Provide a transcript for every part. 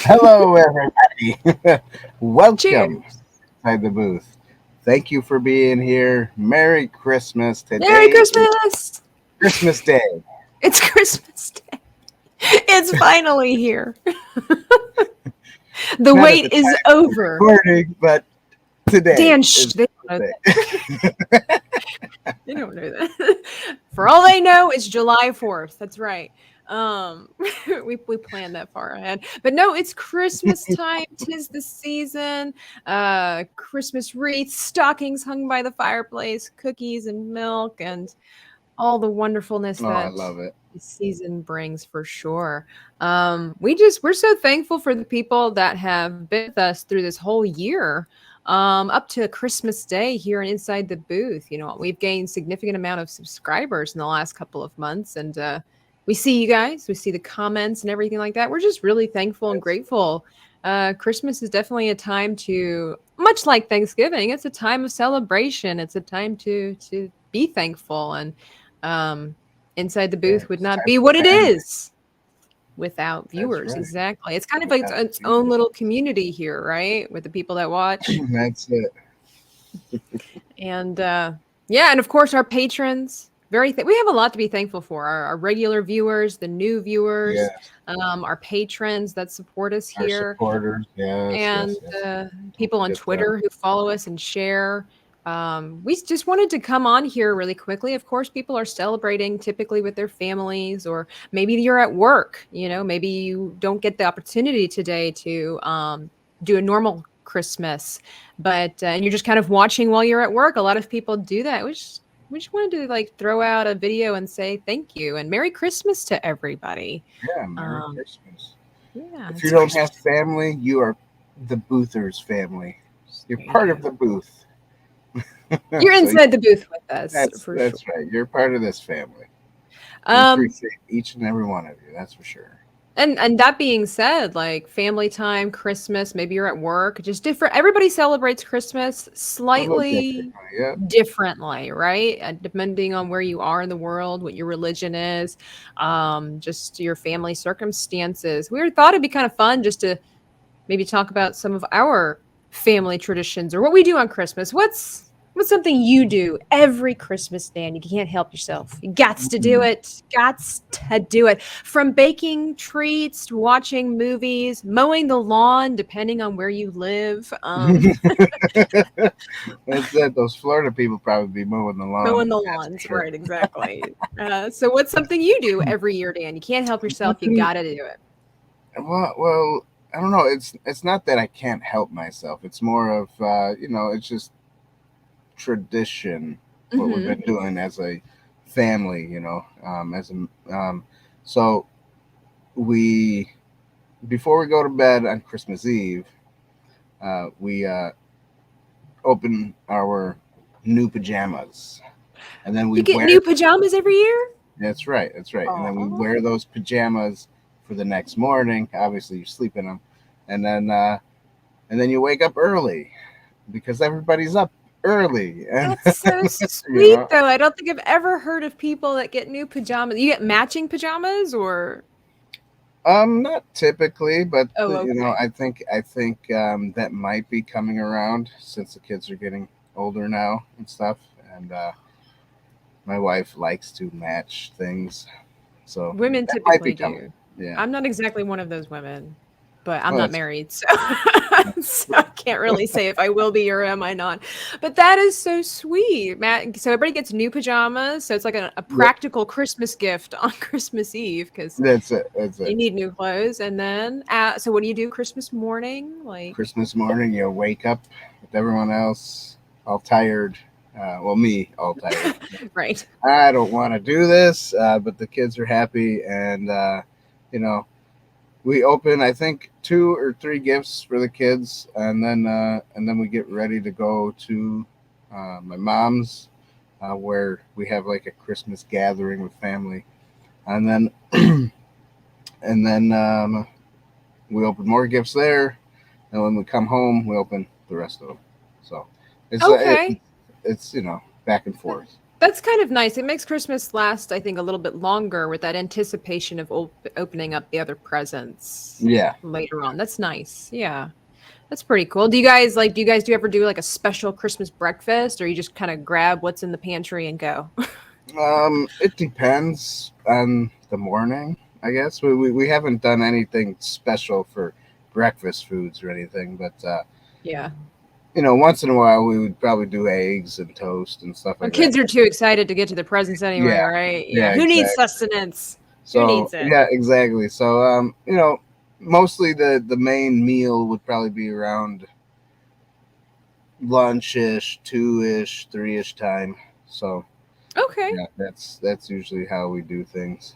Hello, everybody. Welcome Cheers. inside the booth. Thank you for being here. Merry Christmas. Merry Today is Christmas. Christmas Day. It's Christmas Day. It's finally here. The Not at wait the is time of over. recording, but today Dan, is they don't know the that. day. They don't know that. For all they know, it's July 4th. That's right. Um, we planned that far ahead. But no, it's Christmas time. 'Tis the season. Christmas wreaths, stockings hung by the fireplace, cookies and milk, and all the wonderfulness Oh, I that love it. the season brings for sure. We're so thankful for the people that have been with us through this whole year. Up to Christmas Day here in Inside the Booth. You know, we've gained significant amount of subscribers in the last couple of months, and we see you guys, we see the comments and everything like that. We're just really thankful and That's grateful. Christmas is definitely a time to, much like Thanksgiving, it's a time of celebration. It's a time to be thankful, and um, Inside the yeah, Booth would it's not time be for what it family. is without That's viewers. right. Exactly. It's kind of like Without its own viewers. little community here, right? With the people that watch. That's it. And yeah, and of course our patrons. We have a lot to be thankful for. Our regular viewers, the new viewers, Yes. our patrons that support us Our here, supporters. Yes, and yes, yes. Don't people on forget them. Twitter who follow us and share. We just wanted to come on here really quickly. Of course, people are celebrating typically with their families, or maybe you're at work. You know, maybe you don't get the opportunity today to do a normal Christmas, but and you're just kind of watching while you're at work. A lot of people do that. We just wanted to like throw out a video and say thank you and Merry Christmas to everybody. Yeah, Merry Um, Christmas. yeah, If you it's don't have Christmas. family, you are the Boothers family. You're There you part of go. the booth. You're So inside the booth with us for sure. that's right. You're part of this family. We Um, appreciate each and every one of you. That's for sure. and that being said, like family time, Christmas, maybe you're at work, just different. Everybody celebrates Christmas A little different. slightly Yeah, differently, right? Depending on where you are in the world, what your religion is, just your family circumstances. We thought it'd be kind of fun just to maybe talk about some of our family traditions or what we do on Christmas. What's something you do every Christmas day and you can't help yourself? You gots to do mm. it. Gots to do it. From baking treats, to watching movies, mowing the lawn, depending on where you live. That's it. Those Florida people probably be mowing the lawn. Mowing the That's for lawns, sure. right? Exactly. So, what's something you do every year, Dan? You can't help yourself. You Nothing. gotta do it. Well, I don't know. It's not that I can't help myself. It's more of it's just tradition. What we've Hmm. been doing as a family. As a so we before we go to bed on Christmas Eve, we open our new pajamas, and then we You get wear. new pajamas every year? That's right. That's right. And then we Oh. wear those pajamas for the next morning. Obviously, you sleep in them, and then you wake up early because everybody's up early, and That's so you sweet, know, though. I don't think I've ever heard of people that get new pajamas. You get matching pajamas or not typically, but oh, okay. I think that might be coming around since the kids are getting older now and stuff, and my wife likes to match things, so Women that might be typically coming. do. Yeah. I'm not exactly one of those women, but I'm Well, not that's married, so so I can't really say if I will be or am I not. But that is so sweet, Matt. So everybody gets new pajamas, so it's like a yep. practical Christmas gift on Christmas Eve because That's it. That's you it. need new clothes. And then, so what do you do Christmas morning? Like, Christmas morning, you wake up with everyone else, all tired. Well, me, all tired. right. I don't want to do this, but the kids are happy, and you know, we open I think 2 or 3 gifts for the kids, and then we get ready to go to my mom's, where we have like a Christmas gathering with family, and then and then we open more gifts there, and when we come home, we open the rest of them. So it's Okay. it's back and That forth. That's kind of nice. It makes Christmas last, I think, a little bit longer with that anticipation of opening up the other presents Yeah. later on. That's nice. Yeah. That's pretty cool. Do you ever do like a special Christmas breakfast, or you just kind of grab what's in the pantry and go? It depends on the morning, I guess. We haven't done anything special for breakfast foods or anything, but Yeah. once in a while we would probably do eggs and toast and stuff Well, like that. kids are too excited to get to the presents anyway, Yeah, right? Yeah. yeah, Who needs exactly. sustenance? Who So needs it? yeah, exactly. So mostly the main meal would probably be around lunch-ish, 2-ish, 3-ish time. So Okay. yeah, that's usually how we do things.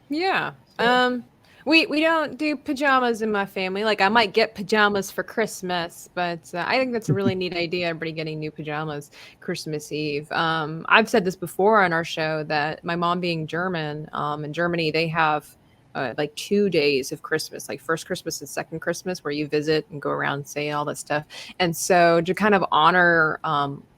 Yeah. So We don't do pajamas in my family. Like I might get pajamas for Christmas, but I think that's a really neat idea. Everybody getting new pajamas Christmas Eve. I've said this before on our show that my mom being German, in Germany they have like 2 days of Christmas, like first Christmas and second Christmas, where you visit and go around and say all that stuff. And so to kind of honor,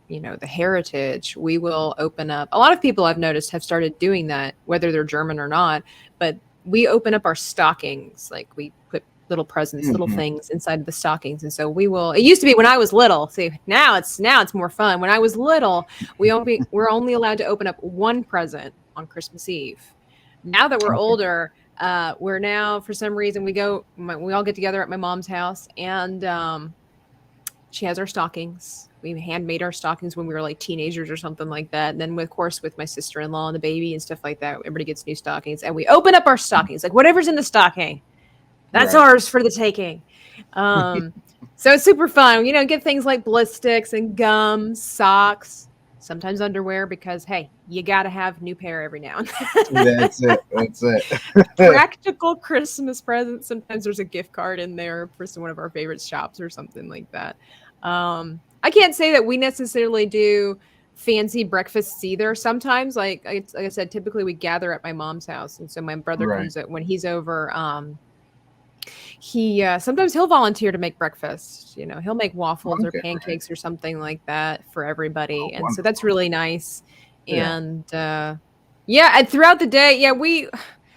the heritage, we will open up. A lot of people I've noticed have started doing that, whether they're German or not. But we open up our stockings, like we put little presents, little mhm. things inside of the stockings. And so we will. It used to be when I was little. See, now it's more fun. When I was little, we're only allowed to open up one present on Christmas Eve. Now that we're Okay. older, we're now for some reason we all get together at my mom's house, and she has our stockings. We handmade our stockings when we were like teenagers or something like that. And then, of course, with my sister in law and the baby and stuff like that, everybody gets new stockings. And we open up our stockings, like whatever's in the stocking, that's Right. ours for the taking. Um, so it's super fun. Get things like bliss and gum, socks, sometimes underwear, because hey, you got to have a new pair every now and then. That's it. That's it. Practical Christmas presents. Sometimes there's a gift card in there for one of our favorite shops or something like that. I can't say that we necessarily do fancy breakfasts either. Sometimes, like I said, typically we gather at my mom's house, and so my brother Right. comes when he's over. He sometimes he'll volunteer to make breakfast. He'll make waffles or Okay. Right. pancakes or something like that for Oh, everybody, and so that's wonderful. really nice. Yeah. And yeah, and throughout the day, yeah, we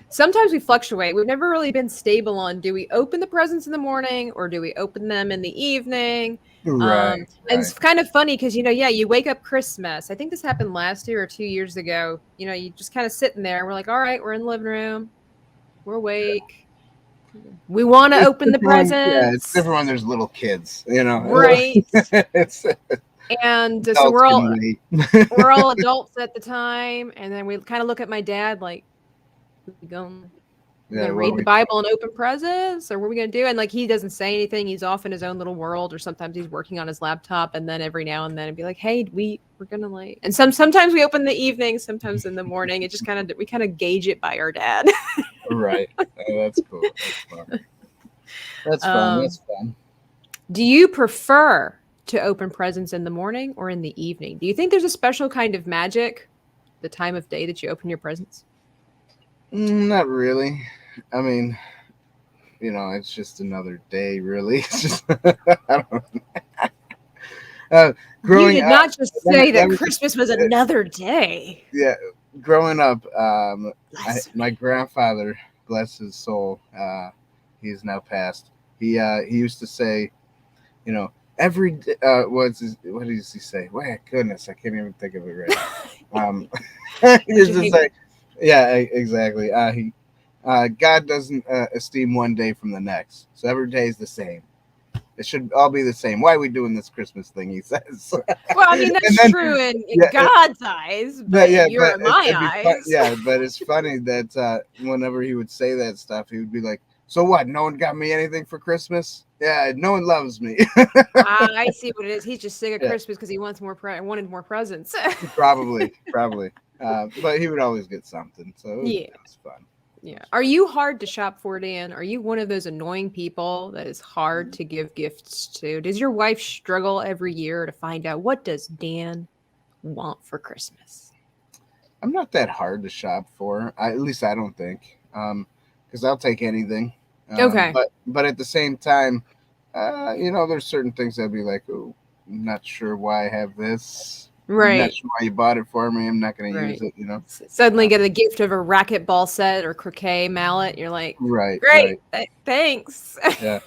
sometimes we fluctuate. We've never really been stable on, do we open the presents in the morning or do we open them in the evening? Right. And Right. it's kind of funny because yeah, you wake up Christmas. I think this happened last year or 2 years ago. You just kind of sitting there. We're like, all right, we're in the living room. We're awake. We want to It's open the different when, yeah, it's presents, different when there's little kids. right? It's And so adults can wait. we're all adults at the time, and then we kind of look at my dad like, we going we're Yeah. gonna What read are the we Bible and open presents, or what are we gonna do? And like he doesn't say anything. He's off in his own little world, or sometimes he's working on his laptop. And then every now and then it'd be like, "Hey, we're gonna like." And sometimes we open the evening, sometimes in the morning. It just we kind of gauge it by our dad. right? Oh, that's cool. That's fun. That's fun. um, That's fun. do you prefer to open presents in the morning or in the evening? Do you think there's a special kind of magic, the time of day that you open your presents? Not really. I mean, it's just another day, really. It's just I don't know. You Growing did up, not just say let that me just Christmas was another day. yeah. Growing up, Bless my grandfather, bless his soul, he's now passed. He used to say, what does he say? Well, goodness, I can't even think of it right now. He Don't used you to hate say, yeah, exactly. God doesn't esteem one day from the next, so every day is the same. It should all be the same. Why are we doing this Christmas thing? He says. Well, I mean, And that's then, true in yeah, God's eyes, but but yeah, in but my it'd be fun. eyes. Yeah, but it's funny that whenever he would say that stuff, he would be like, "So what? No one got me anything for Christmas? Yeah, no one loves me." I see what it is. He's just sick of Yeah, Christmas because he wanted more presents. probably. But he would always get something, so Yeah. it was fun. It Yeah. was Are you hard to shop for, Dan? Are you one of those annoying people that is hard fun. to give gifts to? Does your wife struggle every year to find out what does Dan want for Christmas? I'm not that hard to shop for. At least I don't think, because I'll take anything. Okay. But at the same time, there's certain things I'd be like, oh, I'm not sure why I have this. I'm not Right. sure why you bought it for me. I'm not going to use Right. it, you know? Suddenly Uh, get a gift of a racquetball set or croquet mallet. You're like, right, great, right. thanks. Yeah.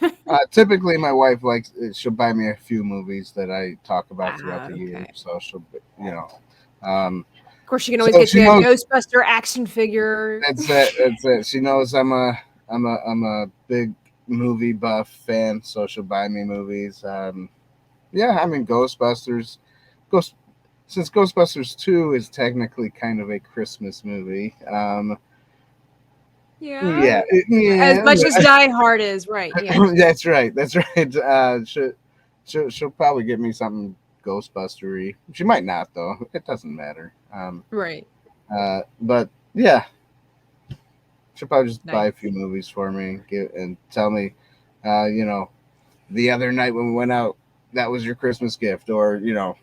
Typically, my wife likes, she'll buy me a few movies that I talk about throughout Ah, the year. okay. So she'll, you know, um, Of course, you can always so get she you a knows Ghostbuster action figure. that's it. That's it. She knows I'm a big movie buff fan. So she'll buy me movies. Yeah, I mean, Ghost, since Ghostbusters 2 is technically kind of a Christmas movie. Yeah. Yeah, As yeah, much as Die Hard is, right? Yeah. that's right. That's right. She'll probably get me something Ghostbustery. She might not though. It doesn't matter. Right. But yeah, she'll probably just buy a Nice. few movies for me and tell me, you know, the other night when we went out, that was your Christmas gift, or yeah,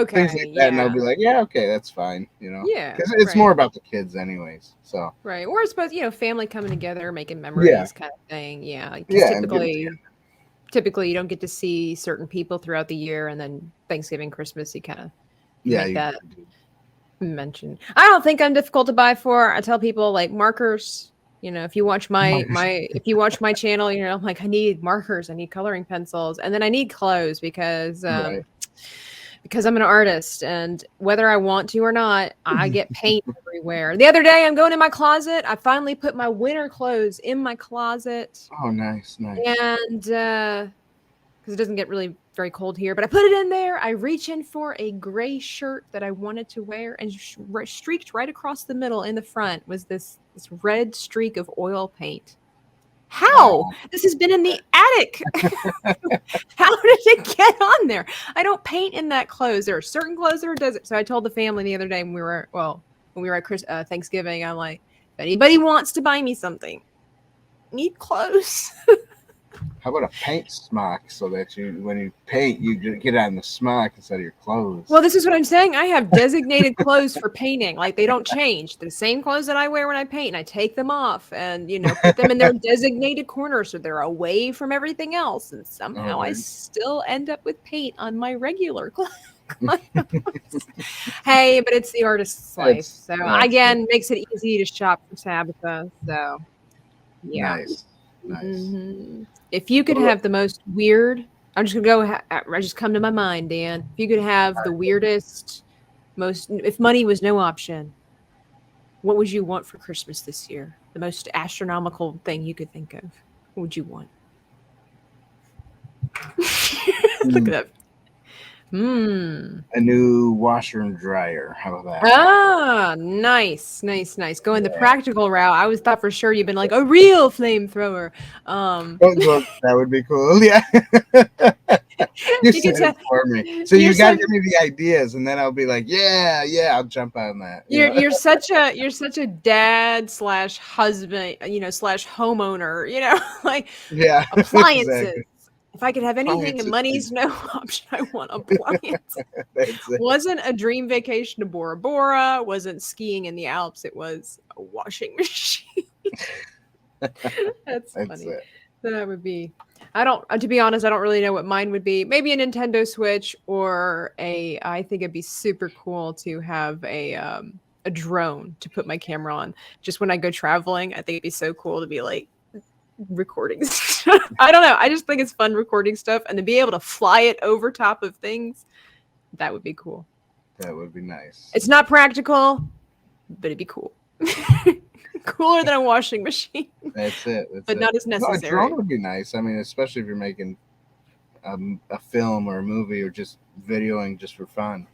things Okay. like that. And I'll Yeah. be like, yeah, okay, that's fine. Yeah. Because it's more Right. about the kids, anyways. So Right. Or I suppose, family coming together, making yeah, memories kind of thing. Yeah. Because yeah, and getting together. typically you don't get to see certain people throughout the year, and then Thanksgiving, Christmas, you kind of Yeah, make you that mention. I don't think I'm difficult to buy for. I tell people like markers. If you watch my channel, I'm like, I need markers, I need coloring pencils, and then I need clothes right. because I'm an artist, and whether I want to or not, I get paint everywhere. The other day, I'm going in my closet. I finally put my winter clothes in my closet, Oh, nice, nice. and because it doesn't get really very cold here, but I put it in there. I reach in for a gray shirt that I wanted to wear, and streaked right across the middle in the front was this red streak of oil paint. How? Wow. This has been in the attic. How did it get on there? I don't paint in that clothes. There are certain clothes that are desert. So I told the family the other day when we were at Thanksgiving, I'm like, if anybody wants to buy me something, need clothes. How about a paint smock so that when you paint, you get on the smock instead of your clothes? Well, this is what I'm saying. I have designated clothes for painting. Like, they don't change. The same clothes that I wear when I paint, and I take them off and, put them in their designated corner so they're away from everything else. And somehow I Right. still end up with paint on my regular clothes. Hey, but it's the artist's life. So, That's again, makes it easy to shop for Tabitha. So, yeah. nice, nice. Mhm. If you could have the most weird, I'm just gonna go. I just come to my mind, Dan. If you could have the weirdest, if money was no option, what would you want for Christmas this year? The most astronomical thing you could think of. What would you want? Look at that. A new washer and dryer. How about that? Ah, nice, nice, nice. Going the Yeah. practical route. I always thought for sure you'd been like a real flamethrower. Well, that would be cool. Yeah. You You said get it for me. So you're you got to such give me the ideas, and then I'll be like, yeah, I'll jump on that. you're such a dad slash husband, slash homeowner, like Yeah, appliances. exactly. If I could have anything and Appliances. money's no option, I want appliances. That's it. Wasn't a dream vacation to Bora Bora, wasn't skiing in the Alps, it was a washing machine. That's That's funny. it. That would be. I don't. To be honest, I don't really know what mine would be. Maybe a Nintendo Switch or a. I think it'd be super cool to have a drone to put my camera on. Just when I go traveling, I think it'd be so cool to be like recording stuff. I don't know. I just think it's fun recording stuff, and to be able to fly it over top of things, that would be cool. That would be nice. It's not practical, but it'd be cool. Cooler than a washing machine. That's it. That's but it. not as No, a necessary. drone would be nice. I mean, especially if you're making a film or a movie or just videoing just for fun.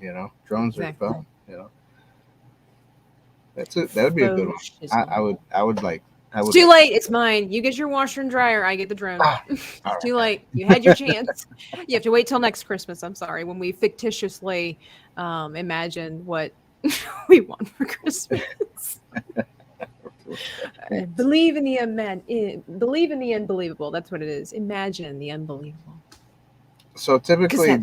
Drones Exactly. are fun. That's it. That would be a good one. I would like. It's too late. It's mine. You get your washer and dryer. I get the drone. It's too late. You had your chance. You have to wait till next Christmas. I'm sorry. When we fictitiously imagine what we want for Christmas. Believe in the believe in the unbelievable. That's what it is. Imagine the unbelievable. So typically,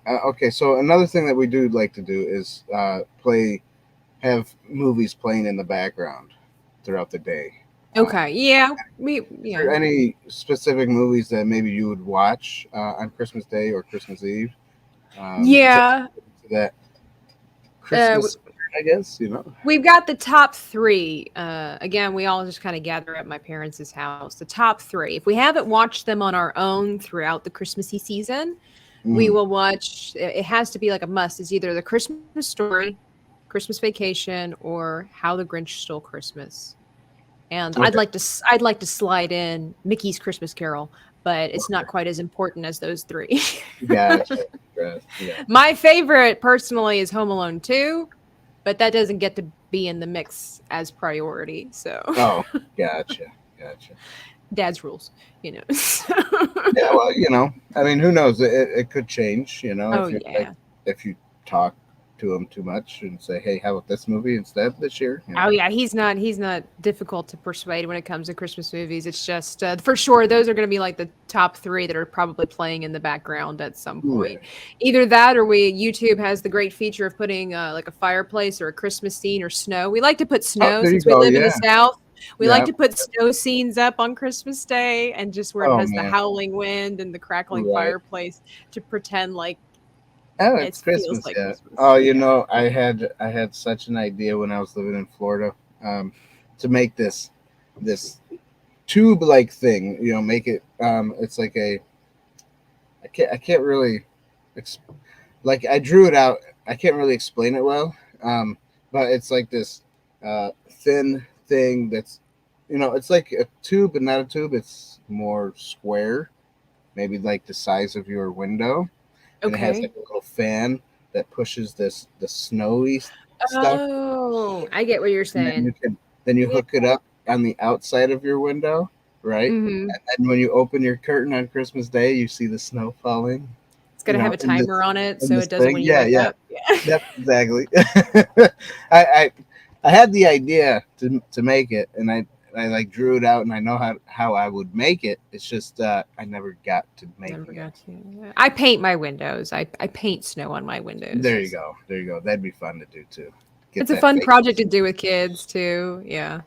okay. So another thing that we do like to do is have movies playing in the background throughout the day. Okay. Yeah. Are there any specific movies that maybe you would watch on Christmas Day or Christmas Eve? Yeah. That. Christmas spirit, I guess, We've got the top three. Again, we all just kind of gather at my parents' house. The top three. If we haven't watched them on our own throughout the Christmassy season, we Mm, will watch. It has to be like a must. It's either the Christmas Story, Christmas Vacation, or How the Grinch Stole Christmas. And okay. I'd like to slide in Mickey's Christmas Carol, but it's not quite as important as those three. Gotcha. Yeah. My favorite personally is Home Alone 2, but that doesn't get to be in the mix as priority. So Oh, gotcha. dad's rules, you know. Yeah, well, I mean, who knows? It could change, Oh if you yeah. if you talk to him too much and say, "Hey, how about this movie instead this year?" Oh yeah, he's not difficult to persuade when it comes to Christmas movies. It's just for sure those are going to be like the top three that are probably playing in the background at some point. Right. Either that, or YouTube has the great feature of putting like a fireplace or a Christmas scene or snow. We like to put Oh, snow there you since we go. live in the Yeah, South. We like yeah. to put snow scenes up on Christmas Day, and just where it Oh has the man, howling wind and the crackling right. fireplace to pretend like Oh, it it's feels Christmas, like yeah. Christmas. Oh, Yeah. I had such an idea when I was living in Florida, to make this tube like thing. Make it. It's like I can't really, ex- like I drew it out. I can't really explain it well. But it's like this thin thing that's, it's like a tube, but not a tube. It's more square, maybe like the size of your window, and it has Okay. like a little fan that pushes the snowy stuff, Oh, I get what you're and then saying. you Yeah. hook it up on the outside of your window, right? Mhm. And when you open your curtain on Christmas Day, you see the snow falling, It's gotta have a in timer on it so this it does it thing. when you Yeah, wake yeah. up. Yeah. Yep, exactly. I I had the idea to make it, and I like drew it out, and I know how I would make it. It's just I never got to Never making it. got to. I paint my windows. I paint snow on my windows. There you go. There you go. That'd be fun to do too. Get It's a that fun fake. project to do with kids too. Yeah.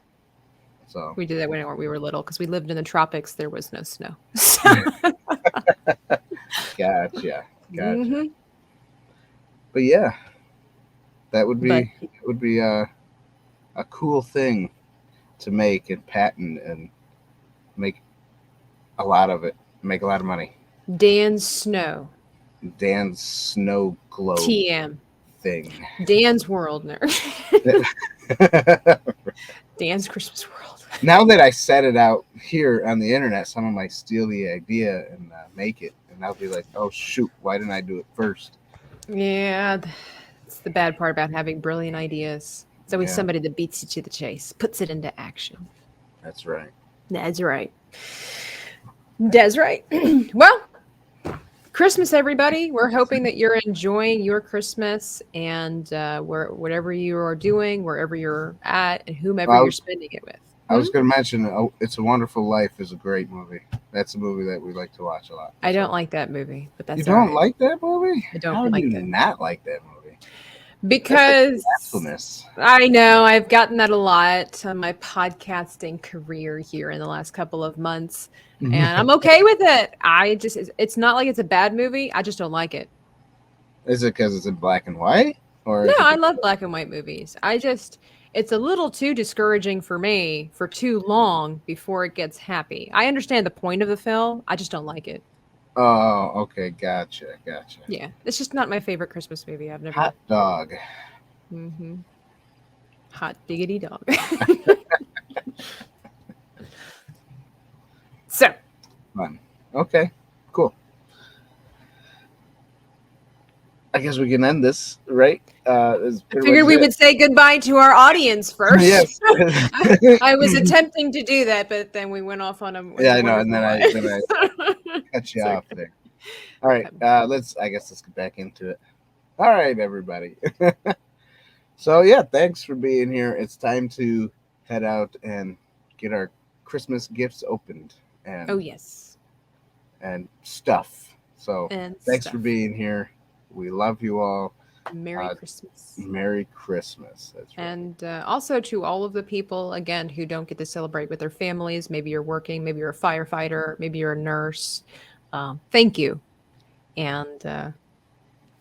So We did that when we were little because we lived in the tropics. There was no snow. So, gotcha, gotcha. mhm. But yeah, But that would be a cool thing to make and patent and make a lot of it. Make a lot of money. Dan's snow. Dan's snow globe TM. thing. Dan's world. No. Dan's Christmas world. Now that I set it out here on the internet, someone might steal the idea and make it, and I'll be like, "Oh shoot, why didn't I do it first?" Yeah, that's the bad part about having brilliant ideas. It's always Yeah, somebody that beats you to the chase, puts it into action. that's right. That's right. That's right. Well, Christmas, everybody. We're hoping that you're enjoying your Christmas and whatever you are doing, wherever you're at, and whomever I you're was, spending it with. I was going to mention, "It's a Wonderful Life" is a great movie. That's a movie that we like to watch a lot. I don't So like that movie, but you that's all don't right. like that movie? I don't How do like you that not like that movie? That's like because blasphemous. I know I've gotten that a lot on my podcasting career here in the last couple of months, and I'm okay with it. It's not like it's a bad movie. I just don't like it. Is it because it's in black and white, or No, is it I because love black and white movies. It's a little too discouraging for me for too long before it gets happy. I understand the point of the film. I just don't like it. Oh, okay, gotcha. Yeah, it's just not my favorite Christmas movie. I've Hot never. dog. Hmm. Hot diggity dog. So, Fun. Okay, cool. I guess we can end this, right? Is I pretty figured much we it. would say goodbye to our audience first. Yes. I was attempting to do that, but then we went off on a Yeah, I know, and wonderful then I lie. cut you It's off okay. there. All right, I guess let's get back into it. All right, everybody. So yeah, thanks for being here. It's time to head out and get our Christmas gifts opened Oh, and yes. stuff. So And thanks for stuff. being here. We love you all. Merry Christmas. Merry Christmas. That's right. And also to all of the people, again, who don't get to celebrate with their families. Maybe you're working, maybe you're a firefighter, maybe you're a nurse. Thank you. And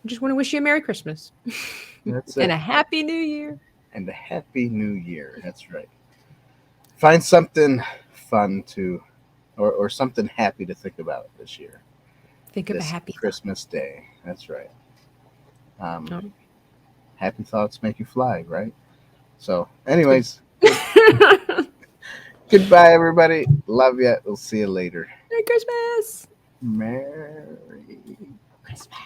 just want to wish you a Merry Christmas. That's And it. a Happy New Year. And a Happy New Year. That's right. Find something fun to, or something happy to think about this year. Think of a This happy Christmas day. That's right. thought. Happy thoughts make you fly, right? So, anyways, goodbye, everybody. Love ya. We'll see you later. Merry Christmas. Merry Christmas.